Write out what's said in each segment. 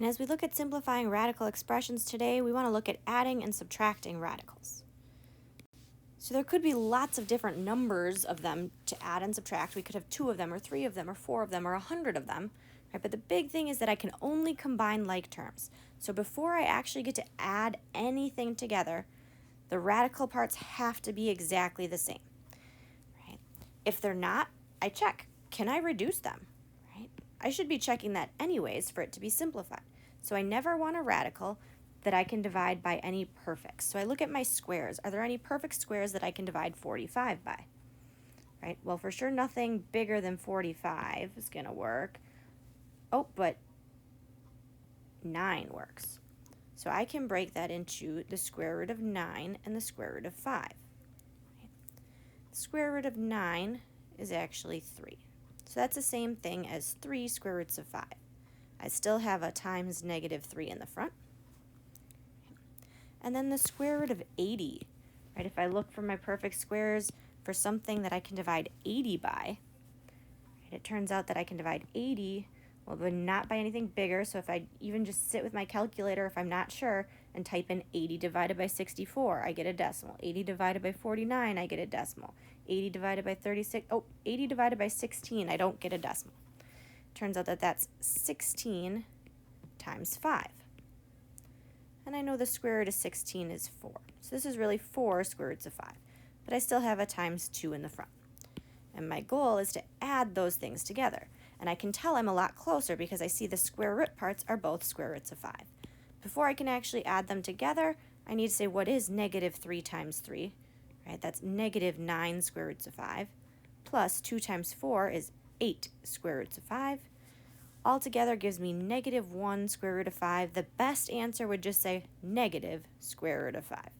And as we look at simplifying radical expressions today, we want to look at adding and subtracting radicals. So there could be lots of different numbers of them to add and subtract. We could have 2 of them, or 3 of them, or 4 of them, or 100 of them. Right? But the big thing is that I can only combine like terms. So before I actually get to add anything together, the radical parts have to be exactly the same. Right? If they're not, I check. Can I reduce them? Right? I should be checking that anyways for it to be simplified. So I never want a radical that I can divide by any perfects. So I look at my squares. Are there any perfect squares that I can divide 45 by? Right? Well, for sure nothing bigger than 45 is going to work. Oh, but 9 works. So I can break that into the square root of 9 and the square root of 5. Right? The square root of 9 is actually 3. So that's the same thing as 3 square roots of 5. I still have a times -3 in the front. And then the square root of 80, right? If I look for my perfect squares for something that I can divide 80 by, right, it turns out that I can divide 80, well, but not by anything bigger. So if I even just sit with my calculator, if I'm not sure, and type in 80 divided by 64, I get a decimal. 80 divided by 49, I get a decimal. 80 divided by 36, 80 divided by 16, I don't get a decimal. Turns out that that's 16 times 5. And I know the square root of 16 is 4. So this is really 4 square roots of 5. But I still have a times 2 in the front. And my goal is to add those things together. And I can tell I'm a lot closer because I see the square root parts are both square roots of 5. Before I can actually add them together, I need to say what is -3 times 3. Right? That's -9 square roots of 5. Plus 2 times 4 is 8 square roots of 5. Altogether gives me -1 square root of 5. The best answer would just say negative square root of 5.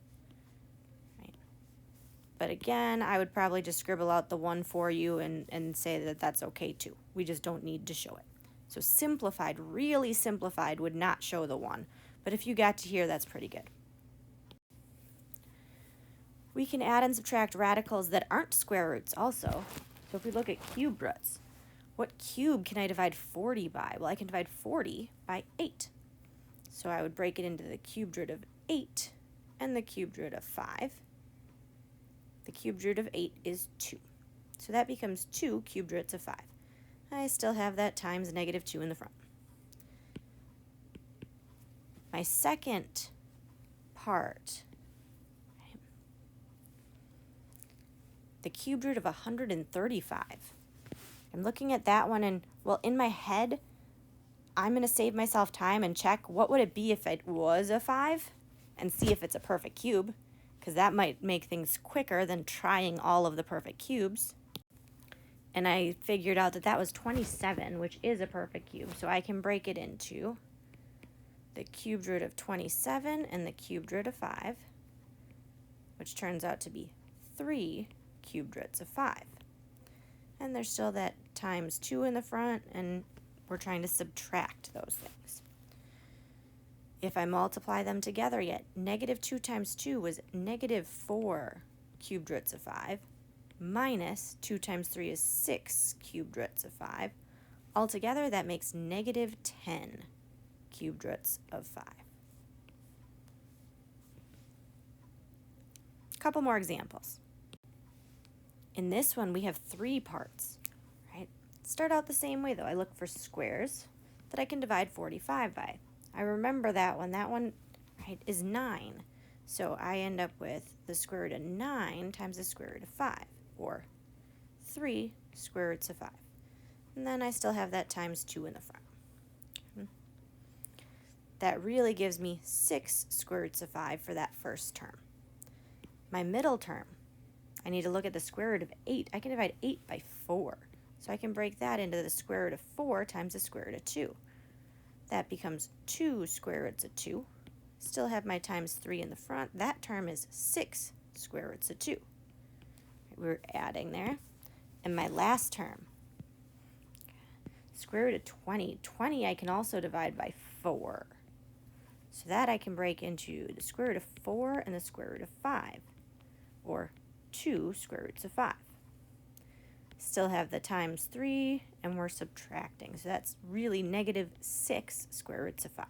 Right? But again, I would probably just scribble out the 1 for you and say that that's okay too. We just don't need to show it. So simplified, really simplified, would not show the 1. But if you got to here, that's pretty good. We can add and subtract radicals that aren't square roots also. So if we look at cube roots, what cube can I divide 40 by? Well, I can divide 40 by 8. So I would break it into the cubed root of 8 and the cubed root of 5. The cubed root of 8 is 2. So that becomes 2 cubed roots of 5. I still have that times -2 in the front. My second part, right, the cubed root of 135. I'm looking at that one and, well, in my head, I'm going to save myself time and check what would it be if it was a 5 and see if it's a perfect cube, because that might make things quicker than trying all of the perfect cubes. And I figured out that that was 27, which is a perfect cube. So I can break it into the cubed root of 27 and the cubed root of 5, which turns out to be 3 cubed roots of 5. And there's still that times 2 in the front, and we're trying to subtract those things. If I multiply them together yet, -2 times 2 was -4 cubed roots of 5, minus 2 times 3 is 6 cubed roots of 5. Altogether, that makes -10 cubed roots of 5. A couple more examples. In this one, we have 3 parts, right? Start out the same way, though. I look for squares that I can divide 45 by. I remember that one. That one, right, is 9. So I end up with the square root of 9 times the square root of 5, or 3 square roots of 5. And then I still have that times 2 in the front. That really gives me 6 square roots of 5 for that first term. My middle term, I need to look at the square root of 8. I can divide 8 by 4. So I can break that into the square root of 4 times the square root of 2. That becomes 2 square roots of 2. Still have my times 3 in the front. That term is 6 square roots of 2. We're adding there. And my last term, square root of 20. 20 I can also divide by 4. So that I can break into the square root of 4 and the square root of 5, or 2 square roots of 5. Still have the times 3 and we're subtracting. So that's really negative 6 square roots of 5.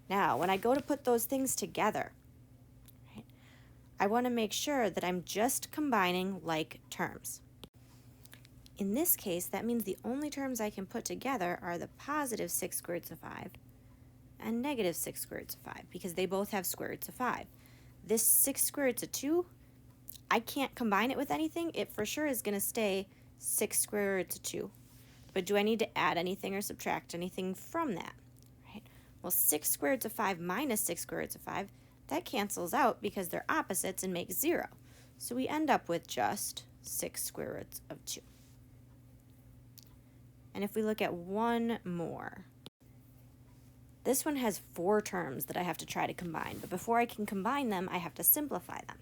Now, when I go to put those things together, right, I want to make sure that I'm just combining like terms. In this case, that means the only terms I can put together are the positive 6 square roots of 5 and negative 6 square roots of 5, because they both have square roots of 5. This 6 square roots of 2, I can't combine it with anything. It for sure is going to stay 6 square roots of 2. But do I need to add anything or subtract anything from that? Right? Well, 6 square roots of 5 minus 6 square roots of 5, that cancels out because they're opposites and makes 0. So we end up with just 6 square roots of 2. And if we look at one more, this one has 4 terms that I have to try to combine. But before I can combine them, I have to simplify them.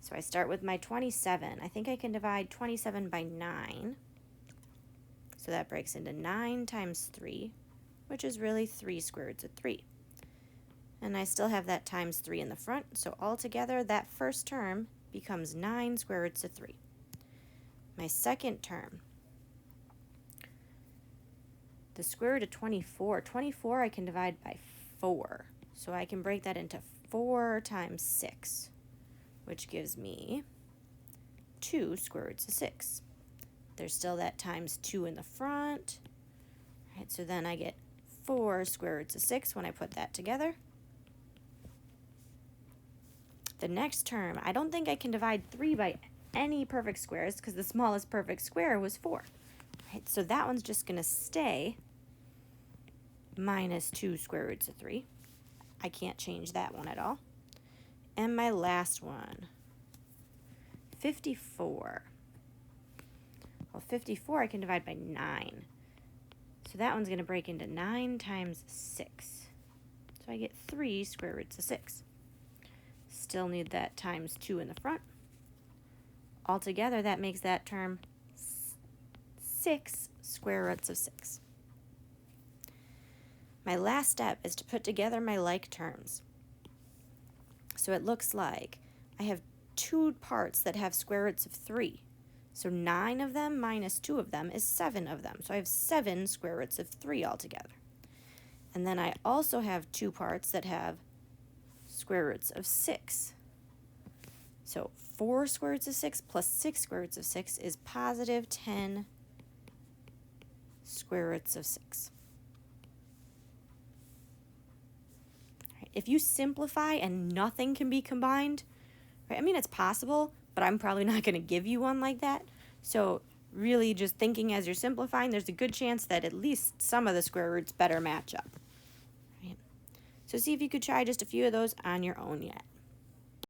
So I start with my 27. I think I can divide 27 by 9. So that breaks into 9 times 3, which is really 3 square roots of 3. And I still have that times 3 in the front, so altogether that first term becomes 9 square roots of 3. My second term, the square root of 24. 24 I can divide by 4, so I can break that into 4 times 6, which gives me 2 square roots of 6. There's still that times 2 in the front. Right, so then I get 4 square roots of 6 when I put that together. The next term, I don't think I can divide 3 by any perfect squares because the smallest perfect square was 4. Right, so that one's just going to stay minus 2 square roots of 3. I can't change that one at all. And my last one, 54. Well, 54 I can divide by 9. So that one's going to break into 9 times 6. So I get 3 square roots of 6. Still need that times 2 in the front. Altogether, that makes that term 6 square roots of 6. My last step is to put together my like terms. So it looks like I have 2 parts that have square roots of 3. So 9 of them minus 2 of them is 7 of them. So I have 7 square roots of 3 altogether. And then I also have 2 parts that have square roots of 6. So 4 square roots of 6 plus 6 square roots of 6 is positive 10 square roots of 6. Right, if you simplify and nothing can be combined, right, I mean, it's possible, but I'm probably not going to give you one like that. So really just thinking as you're simplifying, there's a good chance that at least some of the square roots better match up. Right? So see if you could try just a few of those on your own yet.